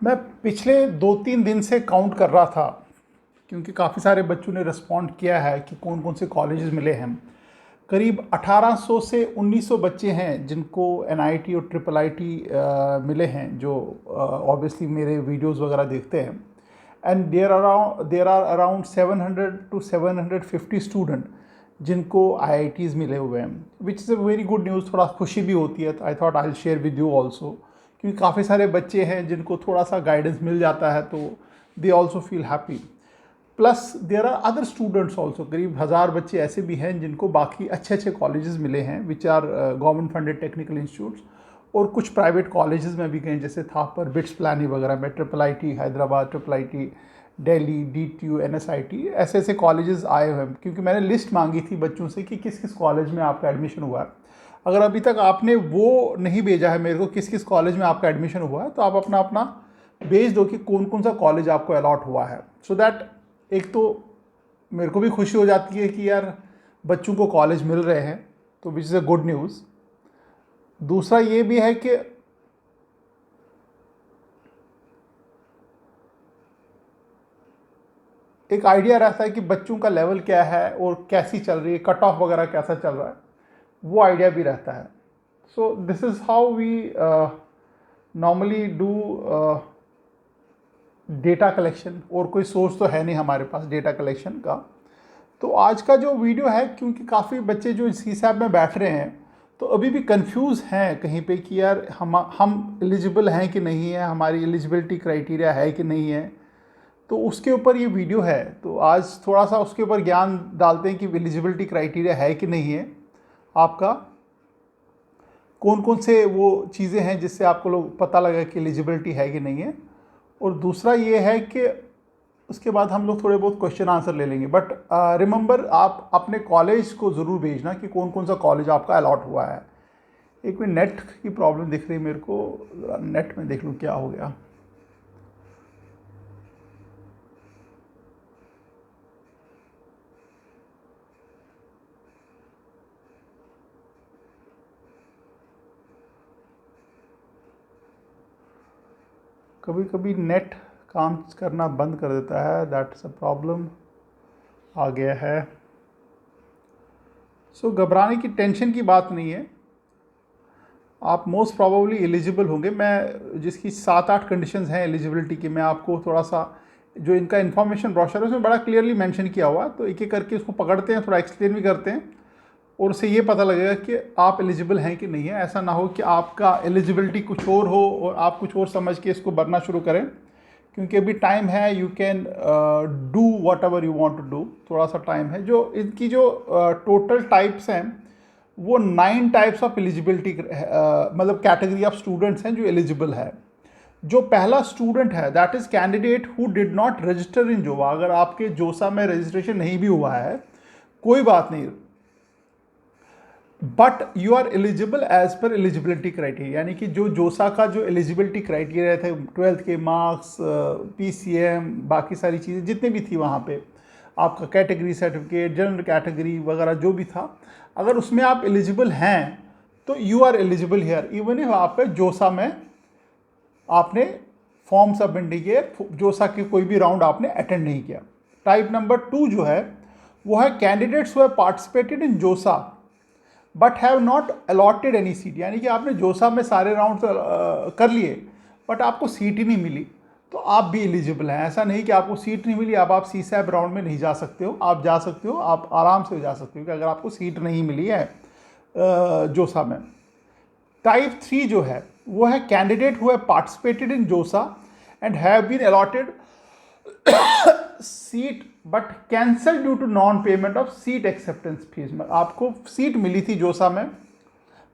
मैं पिछले 2-3 दिन से काउंट कर रहा था, क्योंकि काफ़ी सारे बच्चों ने रिस्पॉन्ड किया है कि कौन कौन से कॉलेजेस मिले हैं। करीब 1800 से 1900 बच्चे हैं जिनको एनआईटी और ट्रिपल आईटी मिले हैं, जो ऑब्वियसली मेरे वीडियोस वगैरह देखते हैं। And there are around 700 to 750 student जिनको आईआईटीज़ मिले हुए हैं, which is a very good news. थोड़ा खुशी भी होती है। I thought I will share with you also, क्योंकि काफ़ी सारे बच्चे हैं जिनको थोड़ा सा गाइडेंस मिल जाता है, तो they also feel happy. Plus there are other students also, करीब 1000 बच्चे ऐसे भी हैं जिनको बाकी अच्छे अच्छे कॉलेजेस मिले हैं, which are government funded technical institutes, और कुछ प्राइवेट कॉलेजेस में भी गए, जैसे थापर, बिट्स प्लानी वगैरह में, triple IT Hyderabad, triple IT Delhi, DTU, NSIT, ऐसे ऐसे कॉलेजेस आए हुए हैं। क्योंकि मैंने लिस्ट मांगी थी बच्चों से कि किस किस कॉलेज में आपका एडमिशन हुआ है। अगर अभी तक आपने वो नहीं भेजा है मेरे को किस किस कॉलेज में आपका एडमिशन हुआ है, तो आप अपना अपना भेज दो कि कौन कौन सा कॉलेज आपको अलॉट हुआ है, सो दैट एक तो मेरे को भी खुशी हो जाती है कि यार बच्चों को कॉलेज मिल रहे हैं, तो विच इज़ अ गुड न्यूज़। दूसरा ये भी है कि एक आइडिया रहता है कि बच्चों का लेवल क्या है और कैसी चल रही है, कट ऑफ वगैरह कैसा चल रहा है, वो आइडिया भी रहता है। So this is how we normally do data collection, और कोई सोर्स तो है नहीं हमारे पास डेटा कलेक्शन का। तो आज का जो वीडियो है, क्योंकि काफ़ी बच्चे जो सीसैप में बैठ रहे हैं तो अभी भी कंफ्यूज हैं कहीं पे कि यार हम एलिजिबल हैं कि नहीं है, हमारी एलिजिबिलिटी क्राइटेरिया है कि नहीं है, तो उसके ऊपर ये वीडियो है। तो आज थोड़ा सा उसके ऊपर ज्ञान डालते हैं कि एलिजिबिलिटी क्राइटेरिया है कि नहीं है आपका, कौन कौन से वो चीज़ें हैं जिससे आपको लोग पता लगा कि एलिजिबिलिटी है कि नहीं है। और दूसरा ये है कि उसके बाद हम लोग थोड़े बहुत क्वेश्चन आंसर ले लेंगे। बट रिमेंबर, आप अपने कॉलेज को ज़रूर भेजना कि कौन कौन सा कॉलेज आपका अलॉट हुआ है। एक मिनट, नेट की प्रॉब्लम दिख रही है मेरे को, नेट में देख लूँ क्या हो गया। कभी कभी नेट काम करना बंद कर देता है, दैट इज़ अ प्रॉब्लम आ गया है। सो घबराने की, टेंशन की बात नहीं है, आप मोस्ट प्रॉबेबली एलिजिबल होंगे। मैं जिसकी 7-8 कंडीशंस हैं एलिजिबिलिटी की, मैं आपको थोड़ा सा जो इनका इन्फॉर्मेशन ब्रोशर है उसमें बड़ा क्लियरली मेंशन किया हुआ है, तो एक एक करके उसको पकड़ते हैं, थोड़ा एक्सप्लेन भी करते हैं, और उससे ये पता लगेगा कि आप एलिजिबल हैं कि नहीं है। ऐसा ना हो कि आपका एलिजिबिलिटी कुछ और हो और आप कुछ और समझ के इसको भरना शुरू करें, क्योंकि अभी टाइम है। You can do whatever you want to do, थोड़ा सा टाइम है। जो इनकी जो टोटल टाइप्स हैं वो 9 टाइप्स ऑफ एलिजिबिलिटी, मतलब कैटेगरी ऑफ स्टूडेंट्स हैं जो एलिजिबल है। जो पहला स्टूडेंट है, that is candidate who did not register in JoSAA. अगर आपके जोसा में रजिस्ट्रेशन नहीं भी हुआ है, कोई बात नहीं, but you are eligible as per eligibility criteria. यानी कि जो जोसा का जो एलिजिबिलिटी क्राइटेरिया थे, 12th के मार्क्स, पीसीएम, बाकी सारी चीज़ें जितने भी थी वहाँ पे, आपका कैटेगरी सर्टिफिकेट, जनरल कैटेगरी वगैरह जो भी था, अगर उसमें आप एलिजिबल हैं तो you are eligible here, even if आप जोसा में आपने फॉर्म सबमिट नहीं किया, जोसा के कोई भी राउंड आपने अटेंड नहीं किया। टाइप नंबर 2 जो है वो है candidates who have participated in JoSAA but have not allotted any seat. यानी कि आपने जोसा में सारे राउंड कर लिए बट आपको सीट ही नहीं मिली, तो आप भी एलिजिबल हैं। ऐसा नहीं कि आपको सीट नहीं मिली आप सीसैप राउंड में नहीं जा सकते हो, आप जा सकते हो, आप आराम से जा सकते हो कि अगर आपको सीट नहीं मिली है जोसा में। टाइप 3 जो है वो है candidate who have participated in JoSAA and have been allotted seat but cancel due to non payment of seat acceptance fees. में आपको सीट मिली थी जोसा में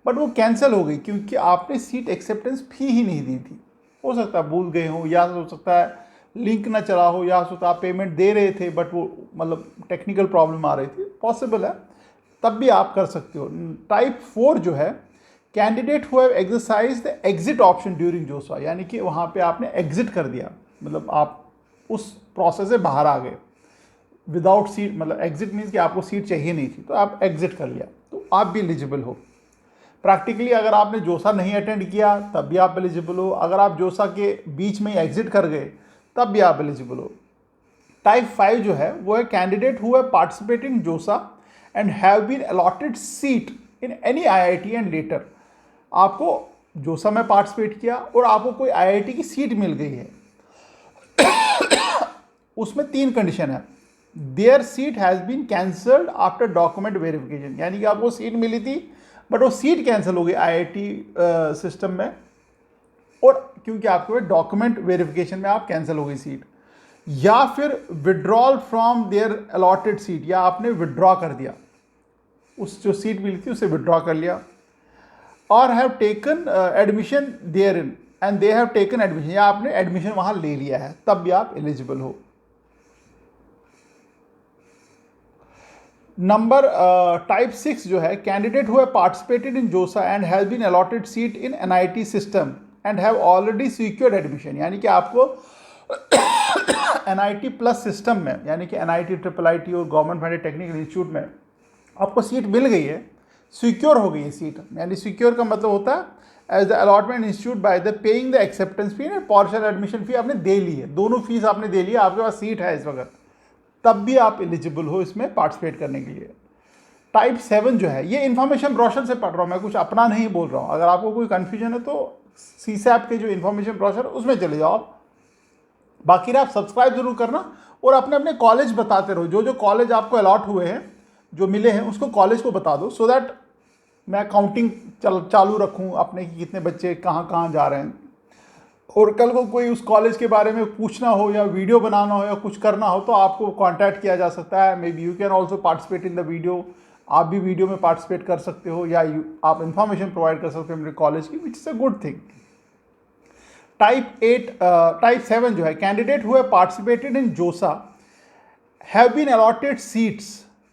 बट वो कैंसिल हो गई क्योंकि आपने सीट एक्सेप्टेंस फी ही नहीं दी थी। हो सकता है भूल गए हो, या हो सकता है लिंक ना चला हो, या हो सकता है आप पेमेंट दे रहे थे बट वो मतलब टेक्निकल प्रॉब्लम आ रही थी, पॉसिबल है, तब भी आप कर सकते हो। टाइप 4 जो है candidate who have exercise the exit option during जोसा। यानी कि वहाँ पे आपने एग्जिट कर दिया, मतलब आप उस प्रोसेस से बाहर आ गए विदाउट सीट, मतलब एग्जिट मीन्स कि आपको सीट चाहिए नहीं थी तो आप एग्जिट कर लिया, तो आप भी एलिजिबल हो। प्रैक्टिकली अगर आपने जोसा नहीं अटेंड किया तब भी आप एलिजिबल हो, अगर आप जोसा के बीच में एग्जिट कर गए तब भी आप एलिजिबल हो। टाइप 5 जो है वो है candidate who have participated in JoSAA and have been allotted seat in any IIT and later. आपको जोसा में पार्टिसिपेट किया और आपको कोई आईआईटी की सीट मिल गई है, उसमें 3 कंडीशन है। Their seat has been cancelled after document verification, यानी कि आपको सीट मिली थी बट वो सीट कैंसिल हो गई आईआईटी सिस्टम में, और क्योंकि आपको डॉक्यूमेंट वेरिफिकेशन में आप कैंसिल हो गई सीट, या फिर withdrawal from their allotted seat, या आपने विड्रॉ कर दिया, उस जो सीट मिली थी उसे विड्रॉ कर लिया, और have taken admission therein and they have taken admission, या आपने एडमिशन वहाँ ले लिया है, तब भी आप एलिजिबल हो। नंबर टाइप 6 जो है candidate who have participated in JoSAA and has been allotted seat in NIT system and have already secured admission, यानी कि आपको एनआईटी प्लस सिस्टम में, यानी कि एनआईटी ट्रिपल आईटी और गवर्नमेंट फंडेड टेक्निकल इंस्टीट्यूट में आपको सीट मिल गई है, सिक्योर हो गई है सीट। यानी सिक्योर का मतलब होता है as the allotment institute by the paying the acceptance fee and partial admission fee आपने दे ली है, दोनों फीस आपने दे ली है, आपके पास सीट है इस वक्त, तब भी आप एलिजिबल हो इसमें पार्टिसिपेट करने के लिए। टाइप 7 जो है, ये इन्फॉर्मेशन ब्रोशर से पढ़ रहा हूँ मैं, कुछ अपना नहीं बोल रहा हूँ। अगर आपको कोई कन्फ्यूजन है तो सीसैप के जो इन्फॉर्मेशन ब्रोशर उसमें चले जाओ आप। बाकी आप सब्सक्राइब जरूर करना और अपने अपने कॉलेज बताते रहो, जो जो कॉलेज आपको अलॉट हुए हैं, जो मिले हैं, उसको कॉलेज को बता दो, सो दैट मैं काउंटिंग चालू रखूँ अपने कि कितने बच्चे कहाँ कहाँ जा रहे हैं। और कल को कोई उस कॉलेज के बारे में पूछना हो या वीडियो बनाना हो या कुछ करना हो तो आपको कांटेक्ट किया जा सकता है। May be you can also participate in the video, आप भी वीडियो में पार्टिसिपेट कर सकते हो, या आप इंफॉर्मेशन प्रोवाइड कर सकते हो मेरे कॉलेज की, which is a good thing. Type 7 जो है candidate who have participated in JoSAA have been allotted seats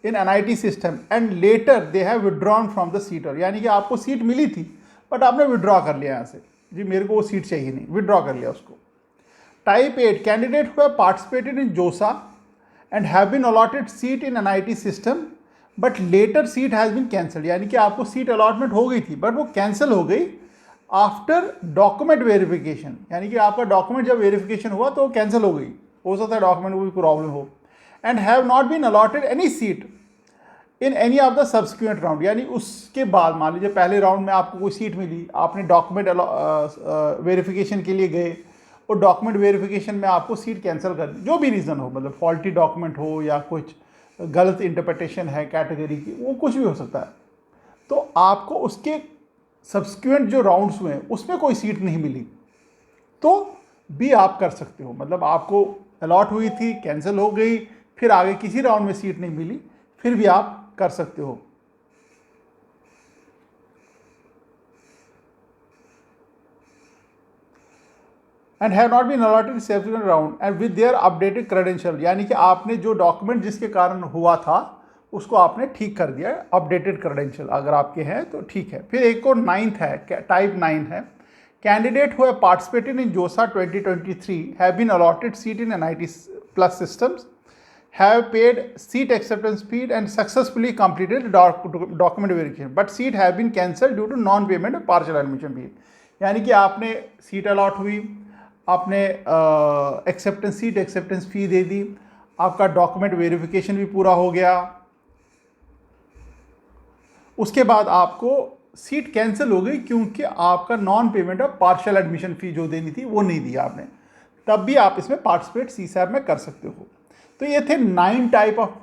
in NIT system and later they have withdrawn from the seater, यानी कि आपको सीट मिली थी बट आपने विड्रॉ कर लिया यहाँ से, जी मेरे को वो सीट चाहिए नहीं, विड्रॉ कर लिया उसको। Type 8 candidate who have participated in JoSAA and have been allotted seat in NIT system but later seat has been cancelled, यानी कि आपको सीट अलॉटमेंट हो गई थी बट वो कैंसिल हो गई आफ्टर डॉक्यूमेंट वेरिफिकेशन, यानी कि आपका डॉक्यूमेंट जब वेरिफिकेशन हुआ तो कैंसिल हो गई, हो सकता है डॉक्यूमेंट में कोई प्रॉब्लम हो। And have not been allotted any seat in any of the subsequent round, यानी उसके बाद मान लीजिए पहले राउंड में आपको कोई सीट मिली, आपने डॉक्यूमेंट वेरिफिकेशन के लिए गए और डॉक्यूमेंट वेरिफिकेशन में आपको सीट कैंसिल कर दी, जो भी रीज़न हो, मतलब फॉल्टी डॉक्यूमेंट हो या कुछ गलत इंटरप्रिटेशन है कैटेगरी की, वो कुछ भी हो सकता है, तो आपको उसके सब्सिक्वेंट जो राउंड्स हुए उसमें कोई सीट नहीं मिली तो भी आप कर सकते हो। मतलब आपको अलॉट हुई थी, कैंसिल हो गई, फिर आगे किसी राउंड में सीट नहीं मिली, फिर भी आप कर सकते हो। And have not been allotted subsequent round and with their updated credential, यानी कि आपने जो डॉक्यूमेंट जिसके कारण हुआ था उसको आपने ठीक कर दिया, अपडेटेड क्रेडेंशियल अगर आपके हैं तो ठीक है। फिर एक और 9th है, टाइप 9 है candidate who have participated in JoSAA 2023 have been allotted seat in NIT plus systems have paid seat acceptance fee and successfully completed document verification but seat have been cancelled due to non payment of partial admission fee, यानी कि आपने seat allot हुई, आपने seat acceptance फी दे दी, आपका document verification भी पूरा हो गया, उसके बाद आपको सीट कैंसिल हो गई क्योंकि आपका non payment of partial admission फी जो देनी थी वो नहीं दिया आपने, तब भी आप इसमें पार्टिसिपेट सीसैप में कर सकते हो। तो ये थे 9 टाइप ऑफ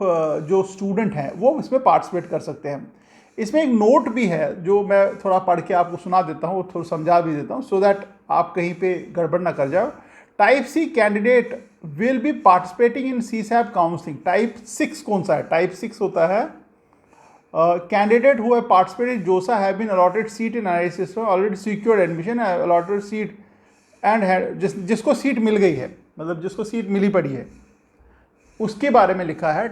जो स्टूडेंट हैं वो इसमें पार्टिसिपेट कर सकते हैं। इसमें एक नोट भी है जो मैं थोड़ा पढ़ के आपको सुना देता हूँ, थोड़ा समझा भी देता हूँ सो दैट आप कहीं पे गड़बड़ ना कर जाओ। Type C candidate will be participating in CSAB counselling. Type 6 कौन सा है? टाइप 6 होता है candidate who have participated JoSAA have been allotted seat in IIT system already secured admission allotted seat and जिसको सीट मिल गई है, मतलब जिसको सीट मिली पड़ी है, उसके बारे में लिखा है।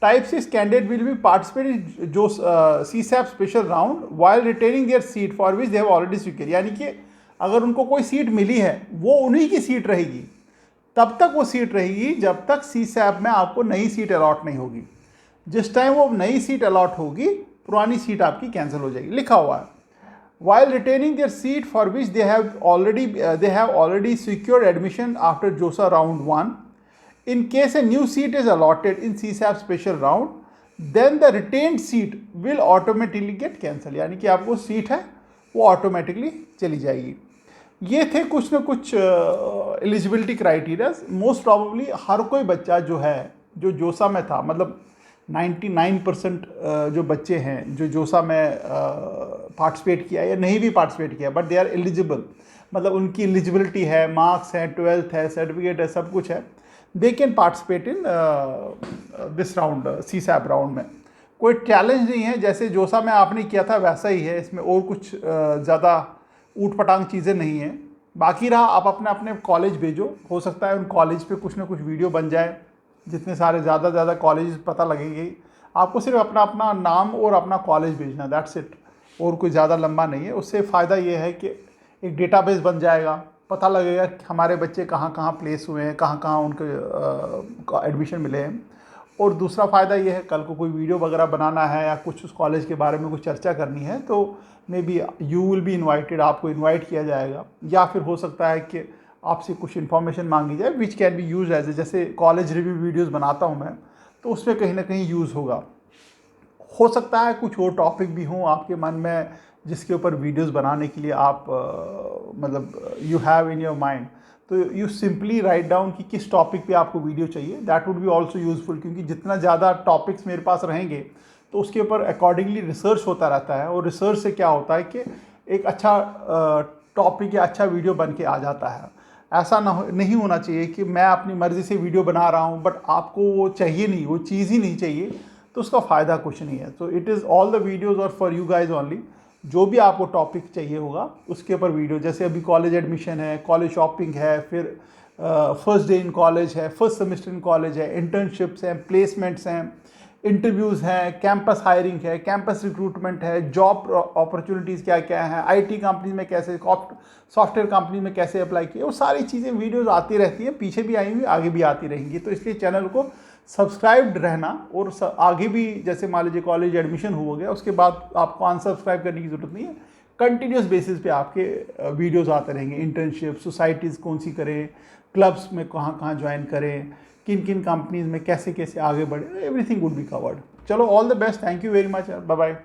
Type 6 candidate will be participate जो CSAB special round while retaining their seat for which they have already secure, यानी कि अगर उनको कोई सीट मिली है वो उन्हीं की सीट रहेगी, तब तक वो सीट रहेगी जब तक सीसैप में आपको नई सीट अलॉट नहीं होगी। जिस टाइम वो नई सीट अलॉट होगी पुरानी सीट आपकी कैंसिल हो जाएगी, लिखा हुआ है। while retaining their seat for which they have already secured admission after JOSA round 1. In case a new seat is allotted in CSAP special round, then the retained seat will automatically get cancelled. यानी कि आपको seat है वो automatically चली जाएगी. ये थे कुछ ना कुछ एलिजिबिलिटी क्राइटेरियाज. मोस्ट प्रॉबली हर कोई बच्चा जो है जो जोसा में था, मतलब 99% जो बच्चे हैं जो जोसा में पार्टिसिपेट किया या नहीं भी पार्टिसिपेट किया, बट दे आर एलिजिबल, मतलब उनकी एलिजिबिलिटी है, मार्क्स हैं, 12th है, सर्टिफिकेट है, सब कुछ है, they can participate in this round, CSAP round में. कोई चैलेंज नहीं है, जैसे जोसा में आपने किया था वैसा ही है, इसमें और कुछ ज़्यादा ऊट पटांग चीज़ें नहीं हैं. बाकी रहा आप अपने अपने कॉलेज भेजो, हो सकता है उन कॉलेज पे कुछ ना कुछ वीडियो बन जाए, जितने सारे ज़्यादा ज़्यादा कॉलेज पता लगेंगे. आपको सिर्फ अपना अपना नाम और अपना कॉलेज भेजना, दैट्स इट, और कोई ज़्यादा लंबा नहीं है. उससे फ़ायदा ये है कि एक डेटाबेस बन जाएगा, पता लगेगा कि हमारे बच्चे कहाँ कहाँ प्लेस हुए हैं, कहाँ कहाँ उनको एडमिशन मिले हैं. और दूसरा फ़ायदा ये है, कल को कोई वीडियो वगैरह बनाना है या कुछ उस कॉलेज के बारे में कुछ चर्चा करनी है तो may be you will be invited, आपको इन्वाइट किया जाएगा. या फिर हो सकता है कि आपसे कुछ इन्फॉर्मेशन मांगी जाए which can be use as a, जैसे कॉलेज रिव्यू वीडियोज़ बनाता हूँ मैं, तो उसमें कहीं ना कहीं यूज़ होगा. हो सकता है कुछ और टॉपिक भी हों आपके मन में जिसके ऊपर वीडियोस बनाने के लिए आप मतलब you have in your mind, तो यू सिंपली राइट डाउन कि किस टॉपिक पे आपको वीडियो चाहिए. That would be also useful, क्योंकि जितना ज़्यादा टॉपिक्स मेरे पास रहेंगे तो उसके ऊपर अकॉर्डिंगली रिसर्च होता रहता है. और रिसर्च से क्या होता है कि एक अच्छा टॉपिक या अच्छा वीडियो बन के आ जाता है. ऐसा नहीं होना चाहिए कि मैं अपनी मर्ज़ी से वीडियो बना रहा हूँ बट आपको वो चाहिए नहीं, वो चीज़ ही नहीं चाहिए, तो उसका फ़ायदा कुछ नहीं है. तो it is all the videos और फॉर यू गाइज ओनली. जो भी आपको टॉपिक चाहिए होगा उसके ऊपर वीडियो, जैसे अभी कॉलेज एडमिशन है, कॉलेज शॉपिंग है, फिर फर्स्ट डे इन कॉलेज है, फर्स्ट सेमेस्टर इन कॉलेज है, इंटर्नशिप्स हैं, प्लेसमेंट्स हैं, इंटरव्यूज़ हैं, कैंपस हायरिंग है, कैंपस रिक्रूटमेंट है, जॉब अपॉर्चुनिटीज़ क्या क्या हैं, IT कंपनी में कैसे, सॉफ्टवेयर कंपनी में कैसे अप्लाई किए, वो सारी चीज़ें वीडियोस आती रहती हैं, पीछे भी आई हुई, आगे भी आती रहेंगी. तो इसलिए चैनल को सब्सक्राइब्ड रहना. और आगे भी जैसे मान लीजिए कॉलेज एडमिशन हो गया, उसके बाद आपको अनसब्सक्राइब करने की ज़रूरत नहीं है. कंटिन्यूस बेसिस पे आपके वीडियोस आते रहेंगे. इंटर्नशिप, सोसाइटीज़ कौन सी करें, क्लब्स में कहाँ कहाँ ज्वाइन करें, किन किन कंपनीज़ में कैसे कैसे आगे बढ़े, एवरीथिंग वुड बी कवर्ड. चलो, all the best, thank you very much, bye bye.